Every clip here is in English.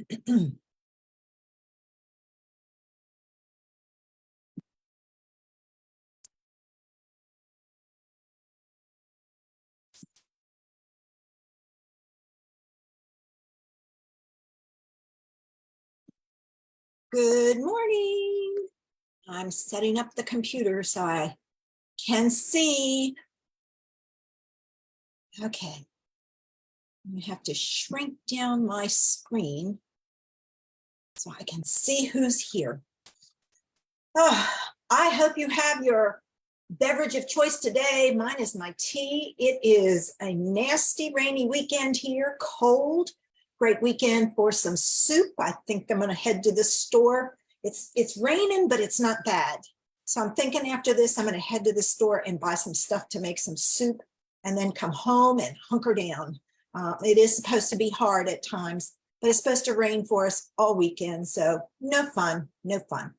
Good morning. I'm setting up the computer so I can see. Okay. I have to shrink down my screen so I can see who's here. Oh, I hope you have your beverage of choice today. Mine is my tea. It is a nasty rainy weekend here, cold. Great weekend for some soup. I think I'm going to head to the store. It's raining, but it's not bad. So I'm thinking after this, I'm going to head to the store and buy some stuff to make some soup and then come home and hunker down. It is supposed to be hard at times, but it's supposed to rain for us all weekend. So no fun, no fun.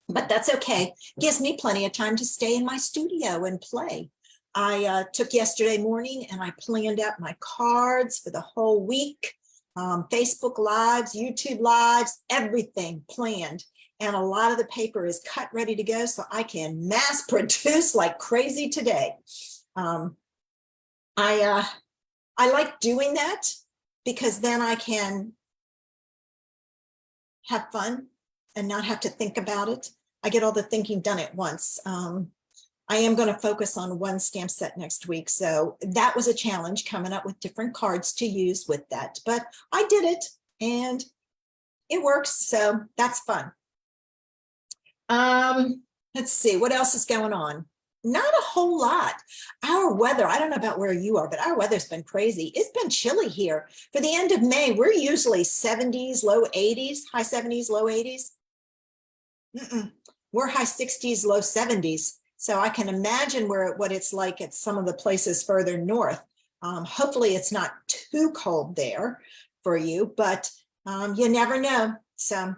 But that's okay. Gives me plenty of time to stay in my studio and play. I took yesterday morning and I planned out my cards for the whole week. Facebook Lives, YouTube Lives, everything planned. And a lot of the paper is cut, ready to go, so I can mass produce like crazy today. I like doing that because then I can have fun and not have to think about it. I get all the thinking done at once. I am going to focus on one stamp set next week. So that was a challenge, coming up with different cards to use with that. But I did it and it works. So that's fun. Let's see, what else is going on? Not a whole lot. Our weather, I don't know about where you are, but our weather's been crazy. It's been chilly here. For the end of May, we're usually 70s, low 80s, high 70s, low 80s. We're high 60s, low 70s. So I can imagine what it's like at some of the places further north. Hopefully it's not too cold there for you, but you never know. So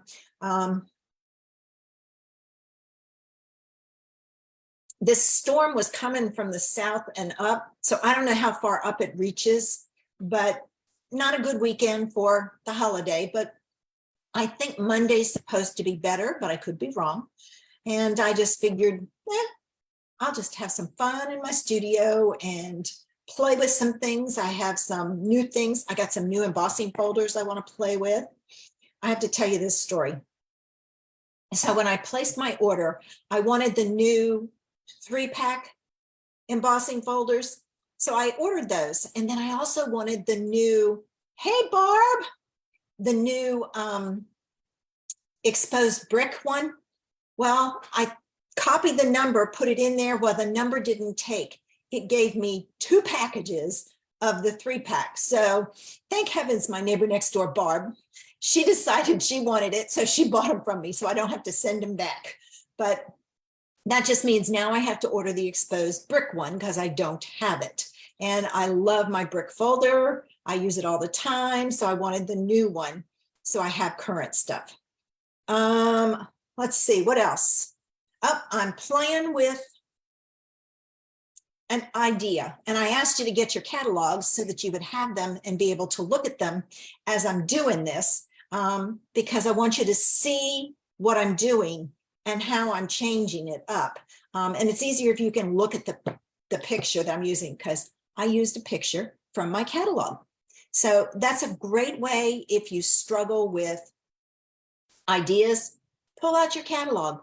this storm was coming from the south and up. So I don't know how far up it reaches, but not a good weekend for the holiday. But I think Monday's supposed to be better, but I could be wrong. And I just figured, I'll just have some fun in my studio and play with some things. I have some new things. I got some new embossing folders I want to play with. I have to tell you this story. So when I placed my order, I wanted the new 3-pack embossing folders. So I ordered those. And then I also wanted the new, hey, Barb, the new exposed brick one. Well, I copied the number, put it in there. Well, the number didn't take. It gave me 2 packages of the 3-pack. So thank heavens my neighbor next door, Barb, she decided she wanted it. So she bought them from me so I don't have to send them back. But that just means now I have to order the exposed brick one because I don't have it. And I love my brick folder. I use it all the time. So I wanted the new one. So I have current stuff. Let's see, what else? Oh, I'm playing with an idea. And I asked you to get your catalogs so that you would have them and be able to look at them as I'm doing this, because I want you to see what I'm doing and how I'm changing it up. And it's easier if you can look at the picture that I'm using, because I used a picture from my catalog. So that's a great way if you struggle with ideas. Pull out your catalog,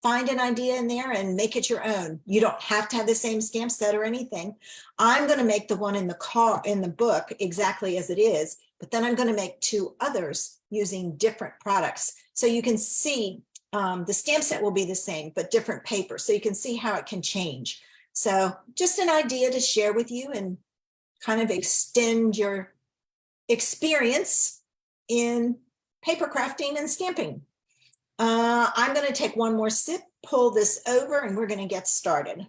find an idea in there and make it your own. You don't have to have the same stamp set or anything. I'm going to make the one in the book exactly as it is, but then I'm going to make 2 others using different products. So you can see the stamp set will be the same, but different paper. So you can see how it can change. So just an idea to share with you and kind of extend your experience in paper crafting and stamping. I'm going to take one more sip, pull this over, and we're going to get started.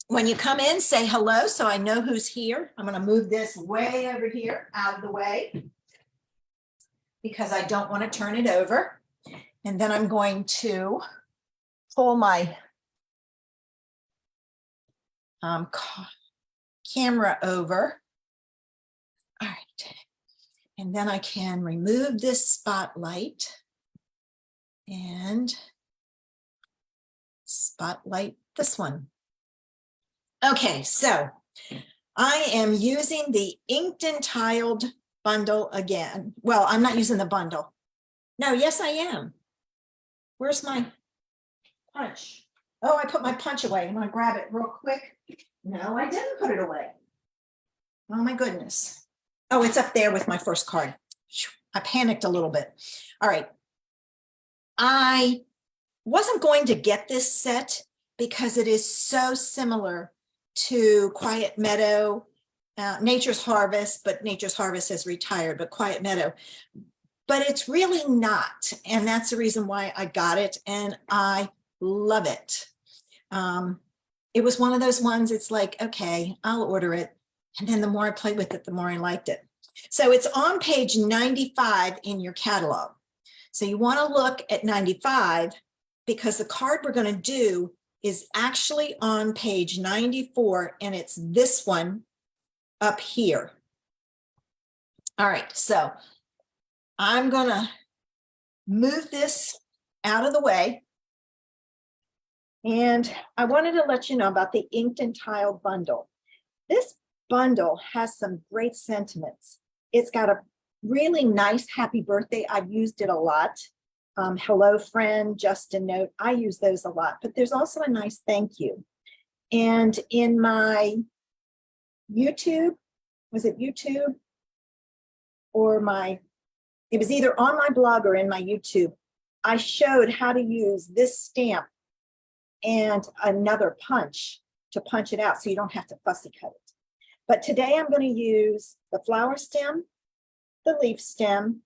When you come in, say hello so I know who's here. I'm going to move this way over here out of the way because I don't want to turn it over. And then I'm going to pull my camera over. All right. And then I can remove this spotlight and spotlight this one. Okay, so I am using the inked and tiled bundle again. Well, I'm not using the bundle. No, yes, I am. Where's my punch? Oh, I put my punch away. I'm gonna grab it real quick. No, I didn't put it away. Oh my goodness. Oh, it's up there with my first card. I panicked a little bit. All right. I wasn't going to get this set because it is so similar to Quiet Meadow, Nature's Harvest, but Nature's Harvest has retired, but Quiet Meadow. But it's really not. And that's the reason why I got it. And I love it. It was one of those ones, it's like, okay, I'll order it. And then the more I played with it, the more I liked it. So it's on page 95 in your catalog. So you want to look at 95 because the card we're going to do is actually on page 94, and it's this one up here. All right, so I'm going to move this out of the way. And I wanted to let you know about the inked and tiled bundle. This bundle has some great sentiments. It's got a really nice happy birthday. I've used it a lot. Hello friend, just a note. I use those a lot, but there's also a nice thank you. And in my YouTube, was it YouTube or it was either on my blog or in my YouTube, I showed how to use this stamp and another punch to punch it out so you don't have to fussy cut it. But today I'm going to use the flower stem, the leaf stem,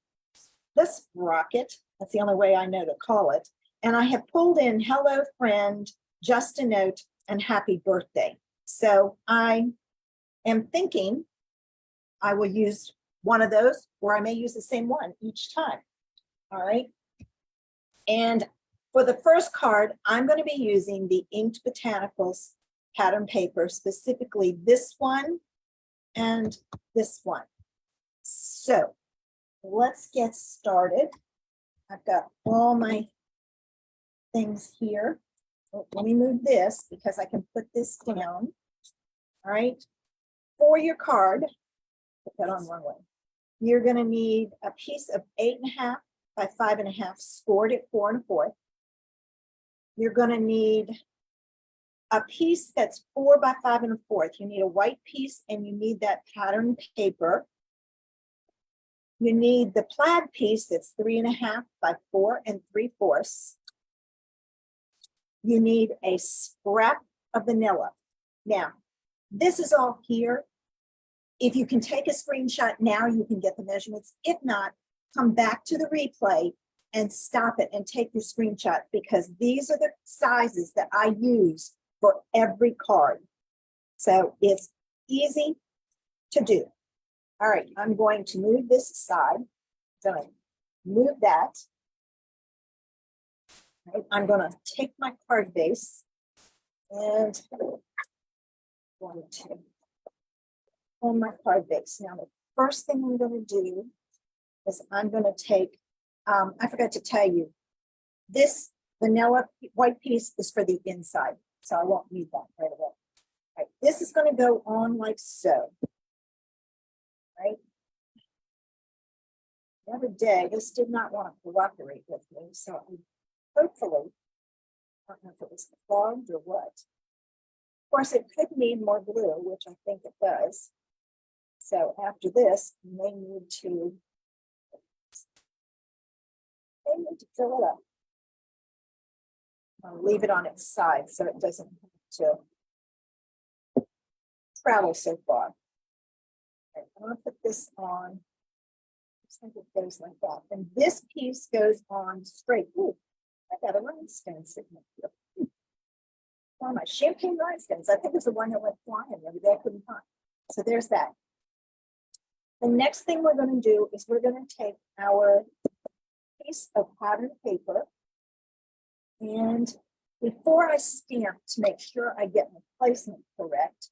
the sprocket, that's the only way I know to call it, and I have pulled in hello friend, just a note, and happy birthday. So I am thinking I will use one of those, or I may use the same one each time. All right. And for the first card, I'm going to be using the Inked Botanicals pattern paper, specifically this one and this one. So let's get started. I've got all my things here. Oh, let me move this because I can put this down. All right. For your card, put that on one way. You're going to need a piece of 8.5 by 5.5 scored at 4 1/4. You're going to need a piece that's 4 by 5 1/4. You need a white piece and you need that pattern paper. You need the plaid piece that's 3.5 by 4 3/4. You need a scrap of vanilla. Now, this is all here. If you can take a screenshot now, you can get the measurements. If not, come back to the replay and stop it and take your screenshot because these are the sizes that I use for every card. So it's easy to do. All right, I'm going to move this aside. I'm going to move that. Right, I'm going to take my card base and I'm going to on my card base. Now, the first thing I'm going to do is I'm going to take, I forgot to tell you, this vanilla white piece is for the inside, so I won't need that right away. All right, this is going to go on like so. Right. The other day, this did not want to cooperate with me, so hopefully, I don't know if it was clogged or what. Of course, it could need more glue, which I think it does. So after this, you may need to fill it up. I'll leave it on its side so it doesn't have to travel so far. Okay, I'm going to put this on. I think it goes like that. And this piece goes on straight. Ooh, I got a rhinestone sitting up here. Oh, my champagne rhinestones. I think it's the one that went flying the other day. I couldn't find. So there's that. The next thing we're going to do is we're going to take our piece of pattern paper, and before I stamp to make sure I get my placement correct,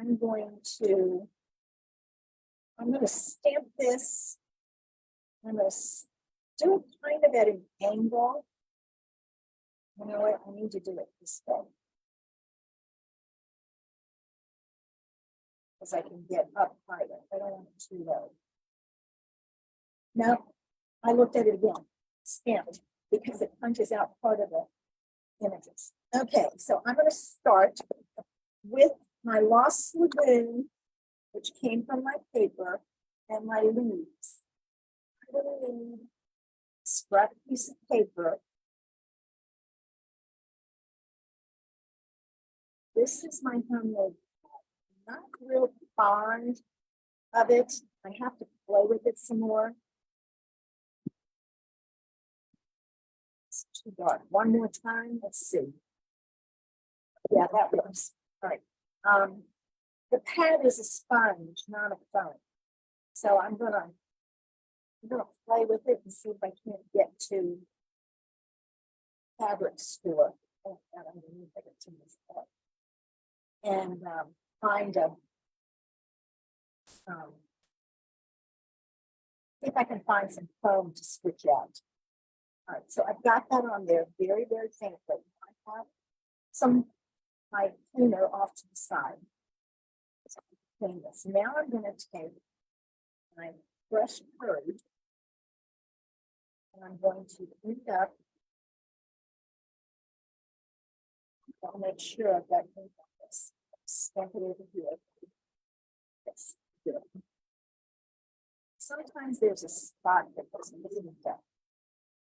I'm going to stamp this. I'm going to do it kind of at an angle. You know what? I need to do it this way. Because I can get up higher. I don't want it too low. No, I looked at it again. Stamped because it punches out part of the images. Okay, so I'm going to start with my Lost Lagoon, which came from my paper, and my leaves. I'm going to need a scrap piece of paper. This is my homemade. I'm not real fond of it. I have to play with it some more. It's too dark. One more time. Let's see. Yeah, that works. All right. The pad is a sponge, not a foam. So I'm gonna play with it and see if I can't get to fabric store. Oh, God, I'm gonna need to get to this part. And find a see if I can find some foam to switch out. All right, so I've got that on there very, very faintly. I have some my cleaner off to the side. So clean this. Now I'm going to take my brush curd and I'm going to clean it up. I'll make sure I've got clean on this. Stamp it over here. Yes, good. Sometimes there's a spot that doesn't done.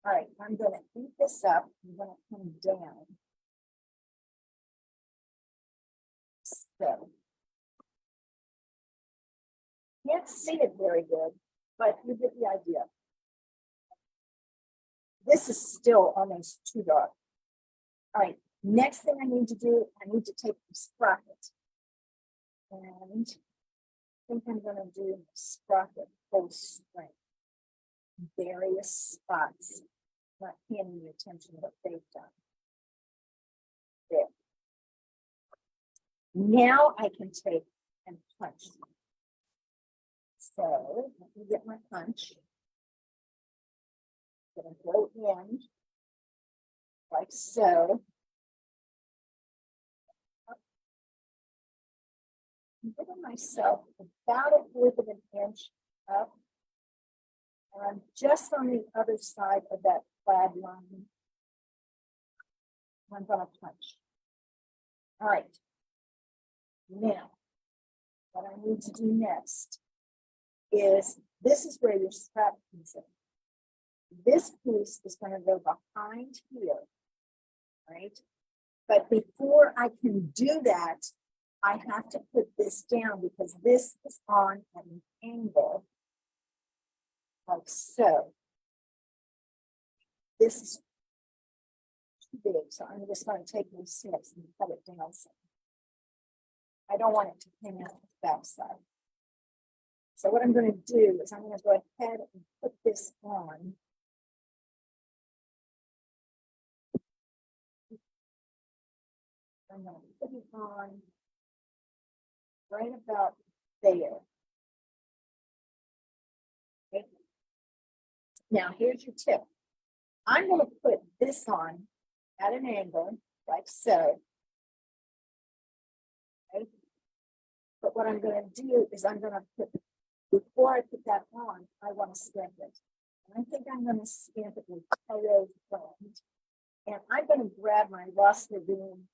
All right, I'm going to heat this up. I'm going to come down. So, can't see it very good, but you get the idea. This is still almost too dark. All right, next thing I need to do, I need to take the sprocket. And I think I'm going to do the sprocket full strength. Various spots. Not paying any attention to what they've done. There. Now I can take and punch. So let me get my punch. I'm going to go in like so. I'm giving myself about 1/4 of an inch up. And I'm just on the other side of that plaid line. I'm going to punch. All right. Now, what I need to do next is this is where your strap comes in. This piece is going to go behind here, right? But before I can do that, I have to put this down because this is on an angle, like so. This is too big, so I'm just going to take these snips and cut it down some. I don't want it to hang out the back side. So what I'm going to do is I'm going to go ahead and put this on. I'm going to put it on right about there. Okay. Now here's your tip. I'm going to put this on at an angle like so. Okay. But what I'm going to do is I'm going to put, before I put that on, I want to stamp it. And I think I'm going to stamp it with Color Blend. And I'm going to grab my Lost Lagoon.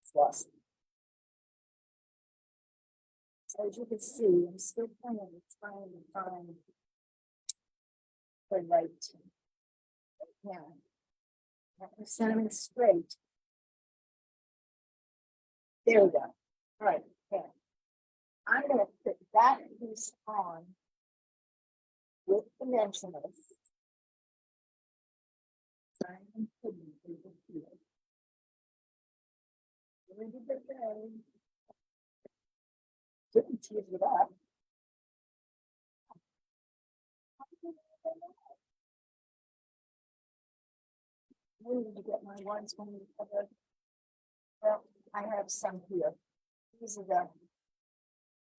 It's lost. So as you can see, I'm still trying to find the right hand. I'm centering straight. There we go. All right, okay. I'm going to put that piece on with dimensionals. I'm putting it over here. Didn't tease it up. Where did you get my ones when you covered? Well, I have some here. These are the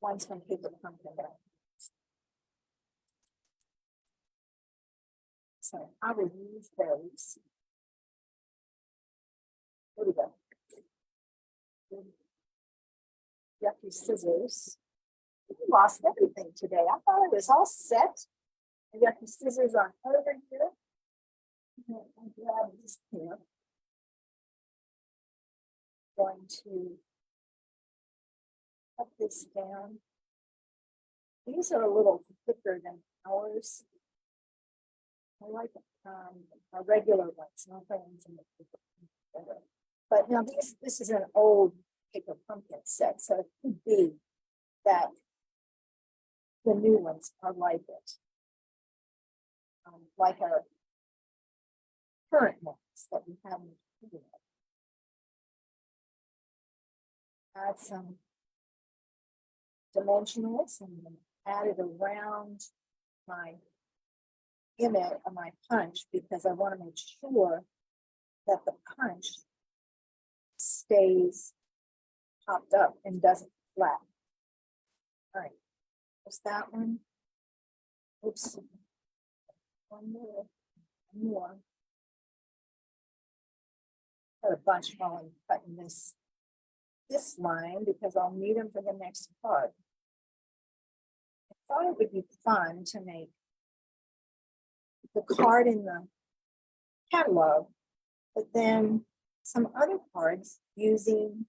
ones from Paper Pumpkin. So I would use those. There we go. Yucky scissors. You lost everything today. I thought it was all set. I got the scissors on over here. I'm grab this here. Going to cut this down. These are a little thicker than ours. I like our regular ones, not the ones in the paper. But now this is an old Paper Pumpkin set, so it could be that the new ones are like it. Like our current ones that we haven't used. Add some dimensionals and then add it around my image of my punch because I want to make sure that the punch stays popped up and doesn't flat. All right, what's that one? Oops. One more. Got a bunch while I'm cutting this line because I'll need them for the next part. I thought it would be fun to make the card in the catalog, but then some other cards using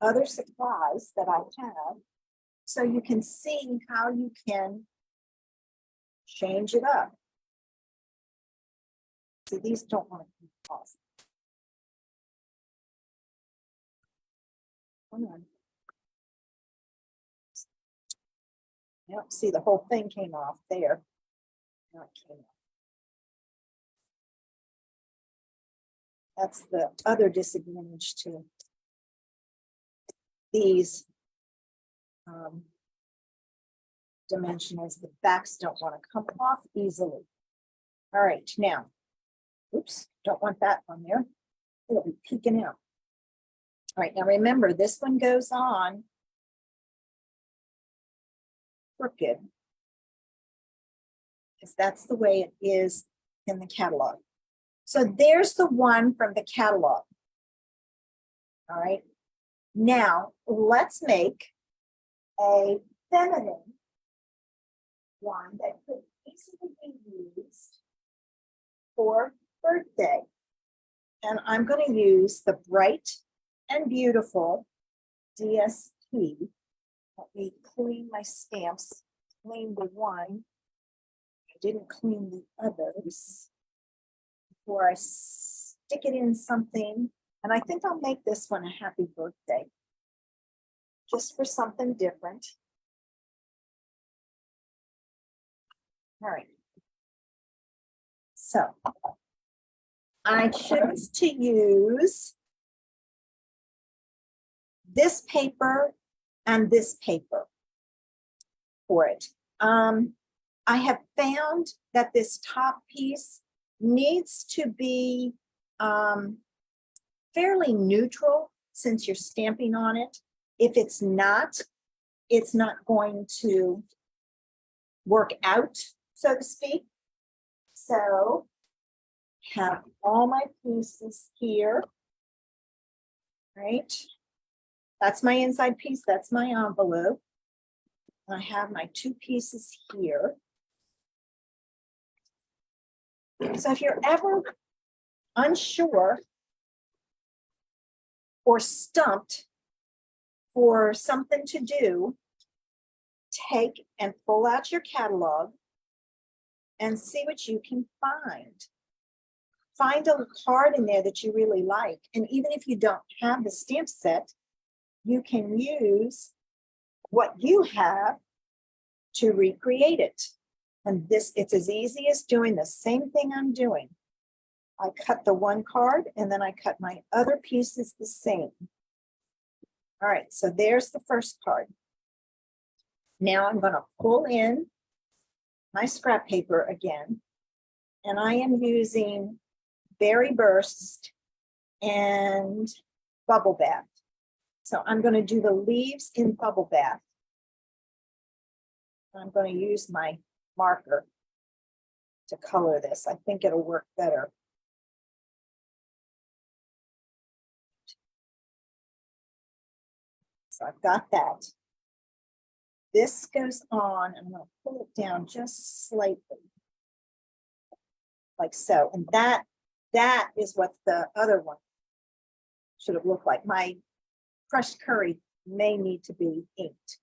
other supplies that I have, so you can see how you can change it up. See, these don't want to come off. Come on. Yep, see, the whole thing came off there. Now it came off. That's the other disadvantage to these dimensionals. The backs don't want to come off easily. All right, now, oops, don't want that on there. It'll be peeking out. All right, now remember, this one goes on crooked, because that's the way it is in the catalog. So there's the one from the catalog. All right, now let's make a feminine one that could easily be used for birthday. And I'm going to use the Bright and Beautiful DSP. Let me clean my stamps, clean the one. I didn't clean the others before I stick it in something. And I think I'll make this one a happy birthday, just for something different. All right. So I chose to use this paper and this paper for it. I have found that this top piece needs to be fairly neutral since you're stamping on it. If it's not going to work out, so to speak. So have all my pieces here, right? That's my inside piece, that's my envelope. I have my two pieces here. So if you're ever unsure or stumped for something to do, take and pull out your catalog and see what you can find. Find a card in there that you really like. And even if you don't have the stamp set, you can use what you have to recreate it. And it's as easy as doing the same thing I'm doing. I cut the one card and then I cut my other pieces the same. All right, so there's the first card. Now I'm going to pull in my scrap paper again, and I am using Berry Burst and Bubble Bath. So I'm going to do the leaves in Bubble Bath. I'm going to use my marker to color this. I think it'll work better. So I've got that. This goes on, I'm going to pull it down just slightly, like so. And that is what the other one should have looked like. My crushed curry may need to be inked.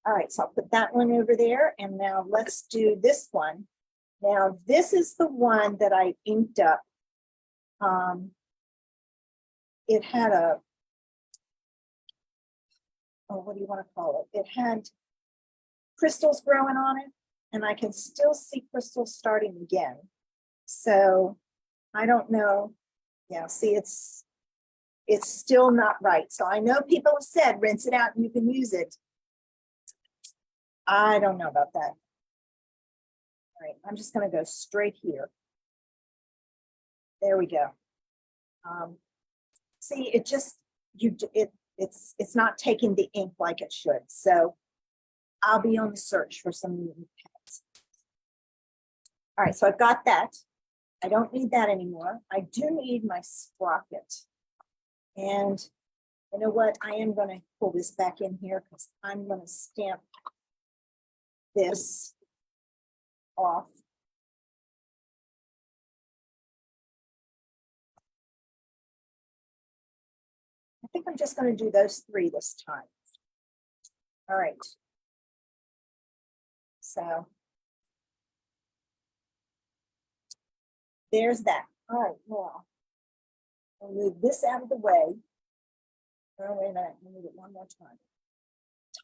All right, so I'll put that one over there. And now let's do this one. Now, this is the one that I inked up. It had a, oh, what do you want to call it? It had crystals growing on it, and I can still see crystals starting again. So I don't know. Yeah, see, it's still not right. So I know people have said rinse it out and you can use it. I don't know about that. All right, I'm just going to go straight here. There we go. See, it just it's not taking the ink like it should. So I'll be on the search for some new pads. All right, so I've got that. I don't need that anymore. I do need my sprocket. And you know what? I am going to pull this back in here because I'm going to stamp this off. I think I'm just going to do those three this time. All right. So there's that. All right, now I'll move this out of the way. Oh, wait a minute, I need it one more time.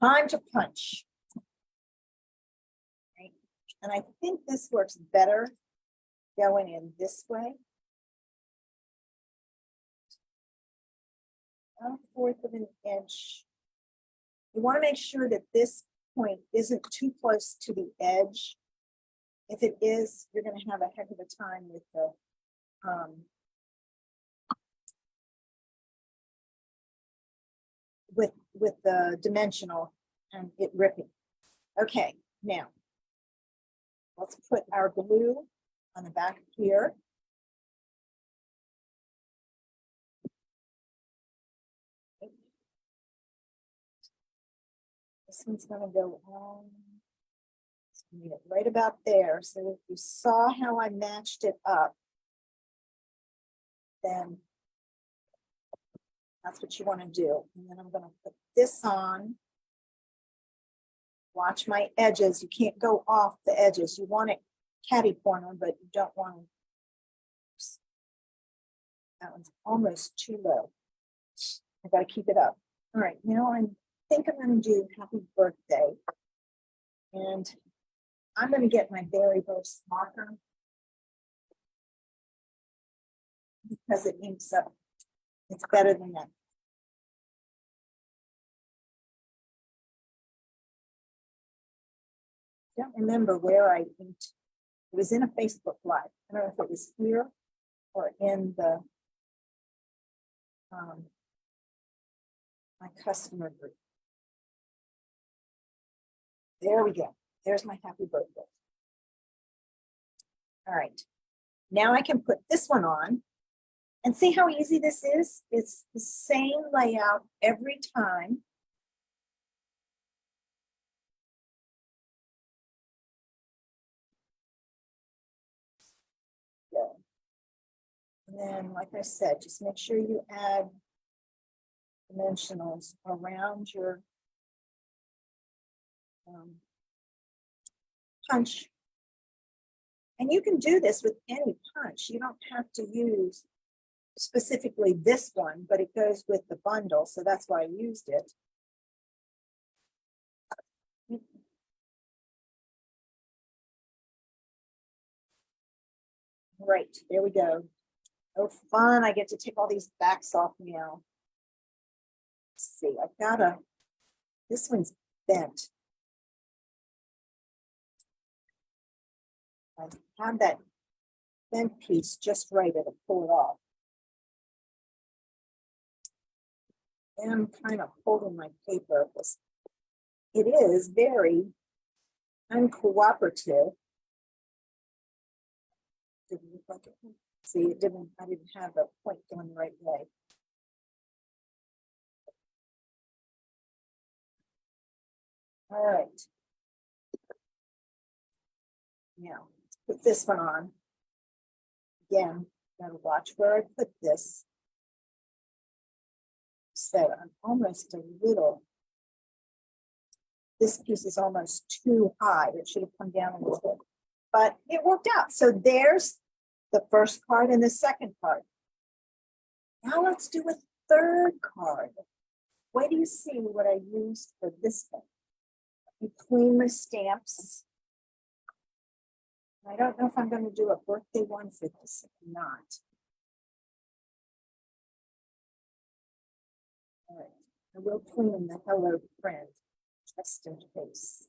Time to punch. Right. And I think this works better going in this way. 1/4 of an inch. You want to make sure that this point isn't too close to the edge. If it is, you're going to have a heck of a time with the with the dimensional and it ripping. Okay, now let's put our glue on the back here. This one's going to go on. Need it right about there. So if you saw how I matched it up, then that's what you want to do. And then I'm going to put this on. Watch my edges. You can't go off the edges. You want it catty corner, but you don't want to. That one's almost too low. I got to keep it up. All right, now I think I'm going to do happy birthday. And I'm going to get my Berry Burst marker because it inks up. It's better than that. I don't remember where I inked. It was in a Facebook Live. I don't know if it was here or in the my customer group. There we go. There's my happy birthday. All right. Now I can put this one on and see how easy this is. It's the same layout every time. Yeah. And then, like I said, just make sure you add dimensionals around your punch. And you can do this with any punch. You don't have to use specifically this one, but it goes with the bundle, so that's why I used it. Right, there we go. Oh, fun. I get to take all these backs off now. Let's see, I've got this one's bent. I have that bent piece just right, it'll pull it off. And I'm kind of holding my paper. It is very uncooperative. Didn't look like it. See, I didn't have the point going the right way. All right. Now, put this one on. Again, gotta watch where I put this. So I'm almost a little, this piece is almost too high. It should have come down a little bit, but it worked out. So there's the first card and the second card. Now let's do a third card. Wait do you see what I used for this one? Between my stamps. I don't know if I'm going to do a birthday one for this or not. All right, I will clean the hello friend just in case.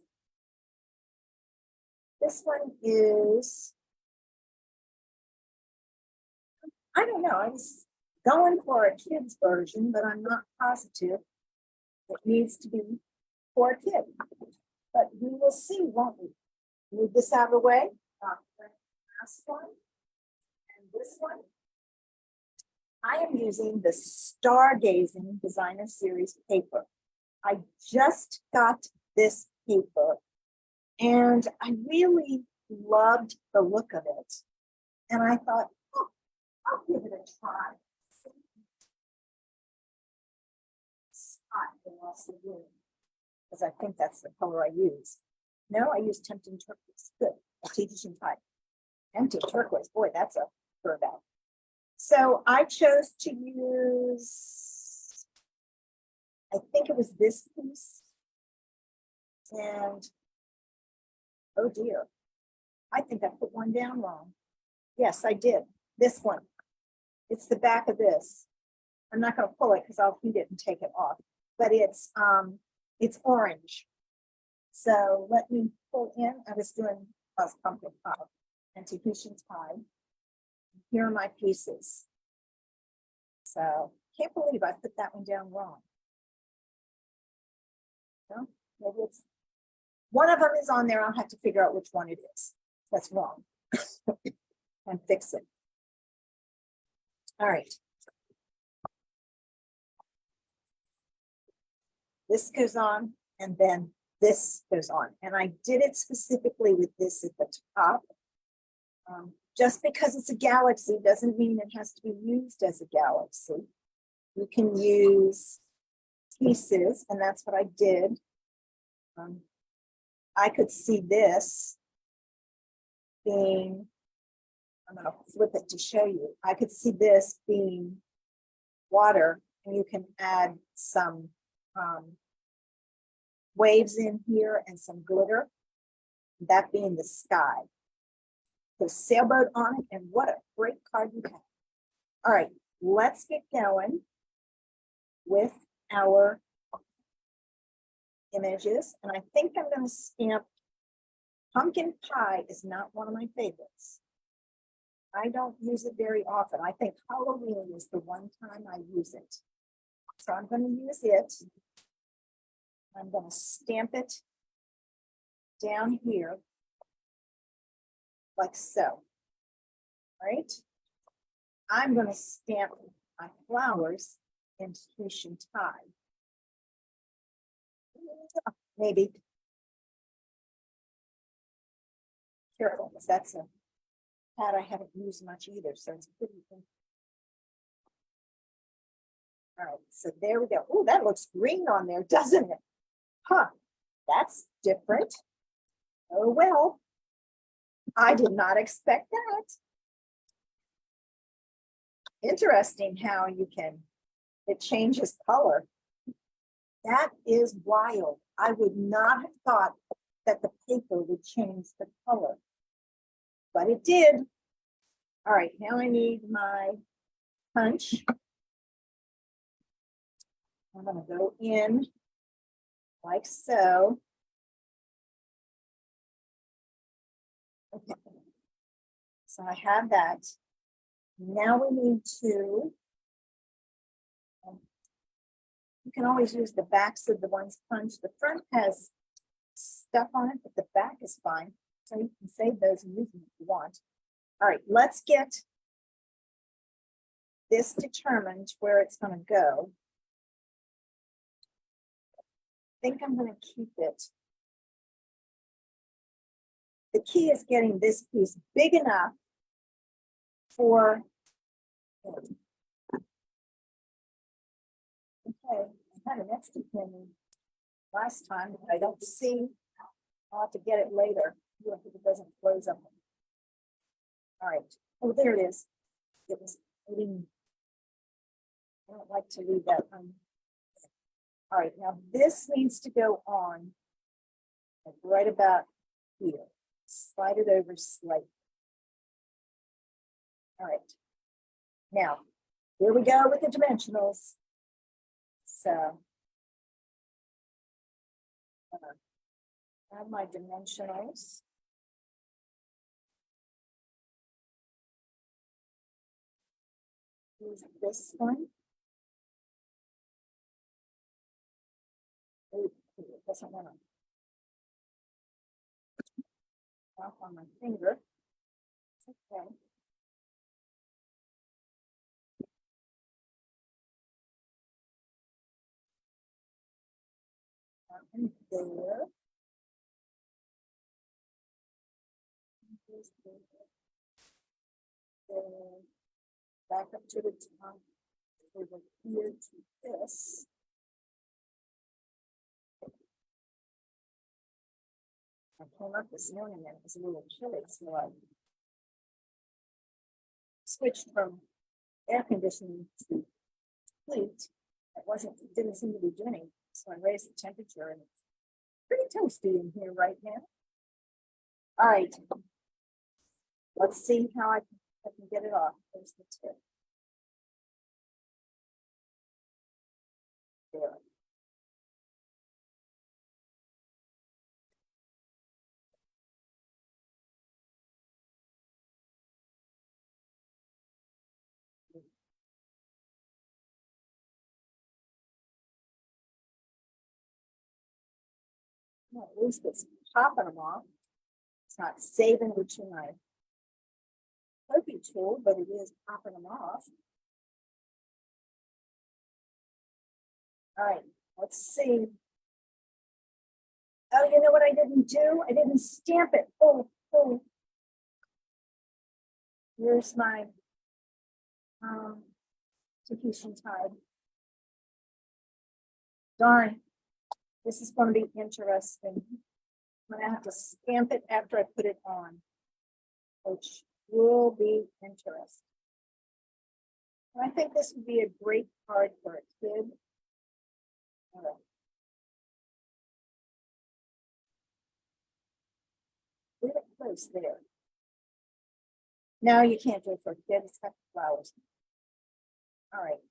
This one is, I don't know, I was going for a kid's version, but I'm not positive it needs to be for a kid. But we will see, won't we? Move this out of the way. Last one and this one. I am using the Stargazing Designer Series paper. I just got this paper and I really loved the look of it. And I thought, oh, I'll give it a try. Because I think that's the color I use. No, I use Tempting Turquoise. Good. Teaching type. Tempting Turquoise. Boy, that's a curve out. So I chose to use, I think it was this piece. And oh dear, I think I put one down wrong. Yes, I did. This one. It's the back of this. I'm not going to pull it because I'll heat it and take it off. But it's orange. So let me pull in. I was doing pumpkin pie and Tahitian pie. Here are my pieces. So can't believe I put that one down wrong. No, maybe it's one of them is on there. I'll have to figure out which one it is. That's wrong. And fix it. All right. This goes on, and then this goes on. And I did it specifically with this at the top. Just because it's a galaxy doesn't mean it has to be used as a galaxy. You can use pieces, and that's what I did. I could see this being, I'm going to flip it to show you. I could see this being water, and you can add some waves in here and some glitter, that being the sky. The sailboat on it, and what a great card you have. All right, let's get going with our images. And I think I'm going to stamp pumpkin pie is not one of my favorites. I don't use it very often. I think Halloween is the one time I use it. So I'm going to use it. I'm going to stamp it down here like so. Right? I'm going to stamp my flowers in Tahitian tie. Maybe. Careful, because that's a pad I haven't used much either, so it's pretty good. All right, so there we go. Oh, that looks green on there, doesn't it? Huh, that's different. Oh, well, I did not expect that. Interesting how you can, it changes color. That is wild. I would not have thought that the paper would change the color, but it did. All right, now I need my punch. I'm going to go in like so. Okay. So I have that. Now we need to, you can always use the backs of the ones punched. The front has stuff on it, but the back is fine. So you can save those and use them if you want. All right, let's get this determined where it's going to go. I think I'm going to keep it. The key is getting this piece big enough for, okay, I had an extra pin last time, but I don't see. I'll have to get it later if it doesn't close up. All right. Oh, there it is. It was lean. I don't like to leave that on. All right, now this needs to go on like right about here. Slide it over slightly. All right. Now, here we go with the dimensionals. So, have my dimensionals. Use this one. Ooh, it doesn't want to off on my finger. It's okay. And there. Back up to the top, over here to this. I came up this morning and it was a little chilly, so I switched from air conditioning to heat. It didn't seem to be doing, so I raised the temperature and it's pretty toasty in here right now. All right, let's see how I can get it off. There's the tip. There. Well, at least it's popping them off. It's not saving it to my coping tool, but it is popping them off. All right, let's see. Oh, you know what I didn't do? I didn't stamp it. Oh. Here's my Tahitian tide. Darn, this is going to be interesting. I'm going to have to stamp it after I put it on, which will be interesting. I think this would be a great card for a kid. All right. Leave it close there. No, you can't do it for a kid. It's got flowers. All right.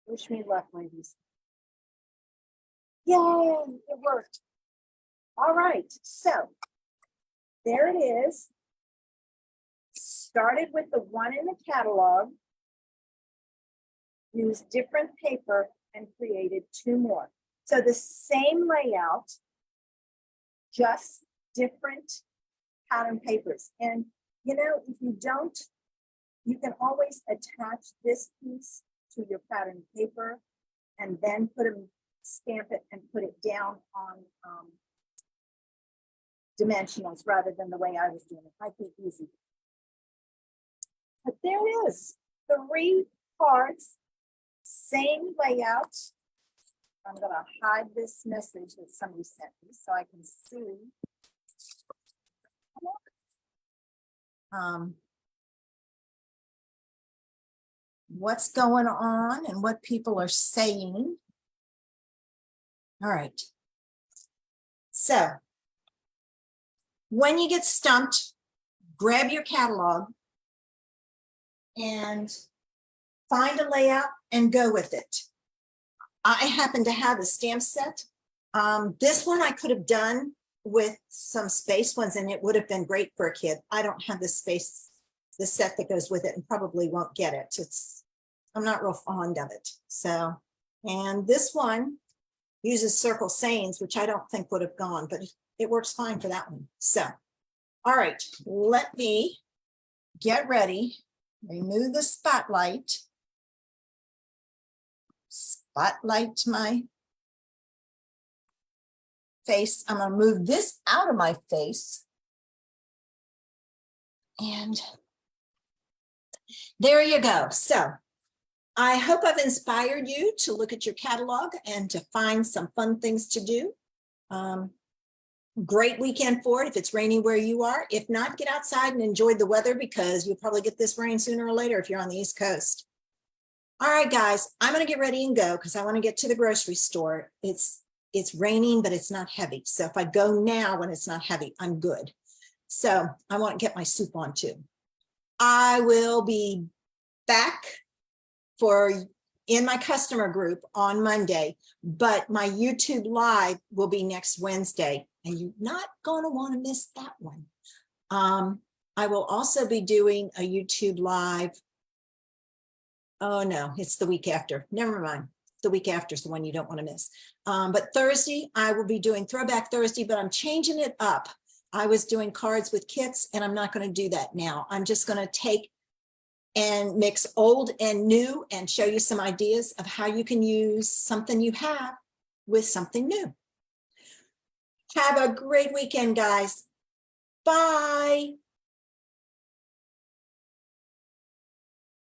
Wish me luck, ladies. Yay, it worked. All right, so there it is. Started with the one in the catalog, used different paper and created two more. So the same layout, just different pattern papers. And you know, if you don't, you can always attach this piece to your pattern paper and then stamp it and put it down on dimensionals rather than the way I was doing it. Might be easy. But there it is, 3 cards, same layout. I'm going to hide this message that somebody sent me so I can see. What's going on and what people are saying. All right. So when you get stumped, grab your catalog and find a layout and go with it. I happen to have a stamp set. This one I could have done with some space ones, and it would have been great for a kid. I don't have the space, the set that goes with it, and probably won't get it. I'm not real fond of it. So, and this one uses circle sayings, which I don't think would have gone, but it works fine for that one. So, all right, let me get ready, remove the spotlight, spotlight my face. I'm going to move this out of my face. And there you go. So I hope I've inspired you to look at your catalog and to find some fun things to do. Great weekend for it if it's raining where you are. If not, get outside and enjoy the weather, because you'll probably get this rain sooner or later if you're on the East Coast. All right, guys, I'm going to get ready and go because I want to get to the grocery store. It's raining, but it's not heavy. So if I go now when it's not heavy, I'm good. So I want to get my soup on too. I will be back in my customer group on Monday, but my YouTube live will be next Wednesday, and you're not going to want to miss that one. I will also be doing a YouTube live. Oh no, it's the week after. Never mind. The week after is the one you don't want to miss. But Thursday, I will be doing Throwback Thursday, but I'm changing it up. I was doing cards with kits, and I'm not going to do that now. I'm just going to take and mix old and new and show you some ideas of how you can use something you have with something new. Have a great weekend, guys. Bye.